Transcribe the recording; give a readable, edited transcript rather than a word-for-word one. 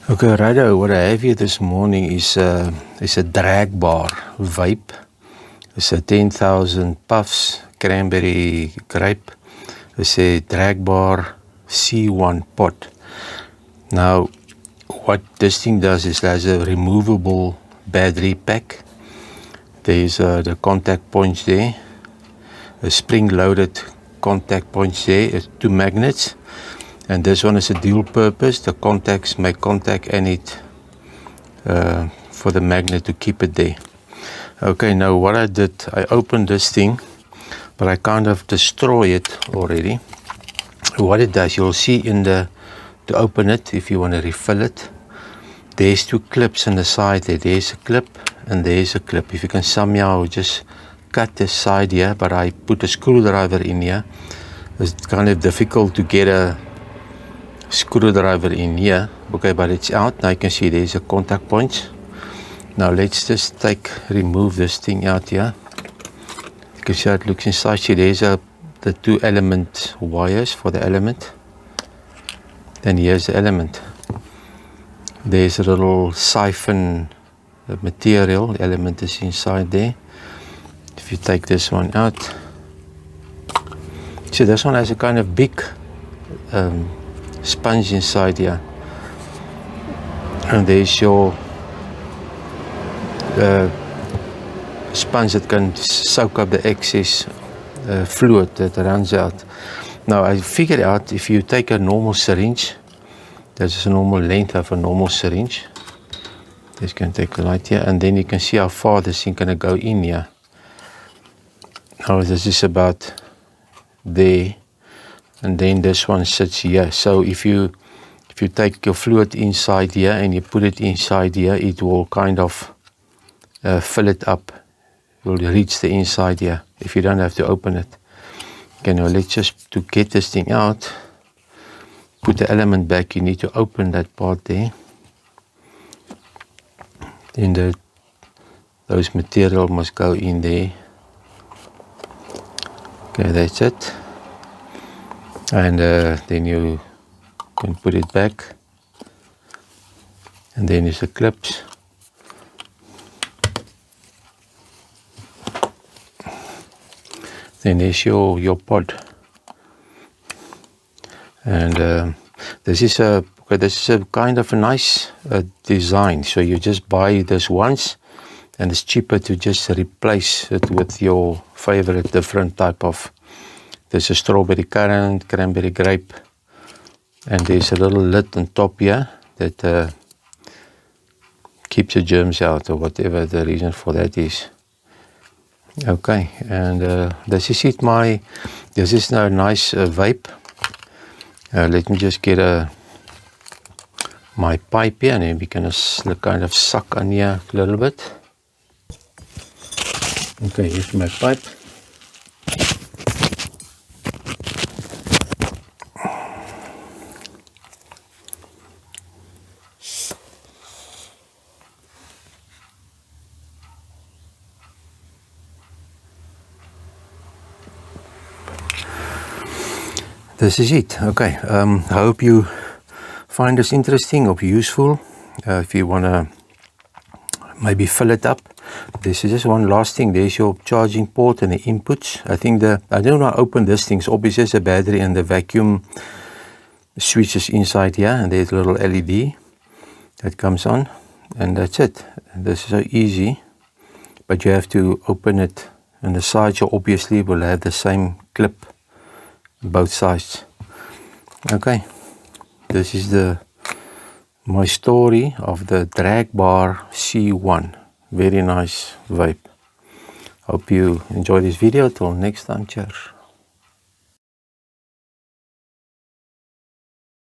Okay, righto, what I have here this morning is a Dragbar Vape. It's a 10,000 puffs cranberry grape. It's a Dragbar C1 pot. Now, what this thing does is there's a removable battery pack. There's the contact points there, a spring-loaded contact points there, two magnets. And this one is a dual purpose. The contacts make contact and it for the magnet to keep it there. Okay, now what I did, I opened this thing, but I kind of destroy it already. What it does, you'll see in to open it, if you want to refill it, there's two clips on the side there. There's a clip and there's a clip. If you can somehow just cut this side here, but I put a screwdriver in here. It's kind of difficult to get a screwdriver in here. Okay, but it's out now. You can see there's a contact point. Now let's just remove this thing out here. You can see how it looks inside. See, there's the two element wires for the element. Then here's the element. There's a little siphon material. The element is inside there. If you take this one out, see, this one has a kind of big sponge inside here, and there's your sponge that can soak up the excess fluid that runs out. Now I figured out, if you take a normal syringe, there's a normal length of a normal syringe. Just can take a light here, and then you can see how far this thing gonna go in here. Now this is about there. And then this one sits here. So if you take your fluid inside here and you put it inside here, it will kind of fill it up. It will reach the inside here if you don't have to open it. Okay, now let's just, to get this thing out, put the element back. You need to open that part there. Then those material must go in there. Okay, that's it. And then you can put it back, and then there's the clips. Then there's your pod, and this is a kind of a nice design. So you just buy this once, and it's cheaper to just replace it with your favorite different type of. There's a strawberry currant, cranberry grape, and there's a little lid on top here that keeps the germs out, or whatever the reason for that is. Okay, and this is it. This is now a nice vape. Let me just get my pipe here, and then we can kind of suck on here a little bit. Okay, here's my pipe. This is it. Okay, I hope you find this interesting or useful. If you want to maybe fill it up, this is just one last thing. There's your charging port and the inputs. I think I don't know how to open this thing. So obviously there's a battery and the vacuum switches inside here, and there's a little LED that comes on, and that's it. And this is so easy, but you have to open it, and the sides obviously will have the same clip. Both sides. Okay, this is my story of the Dragbar C1. Very nice vape. Hope you enjoy this video. Till next time, cheers.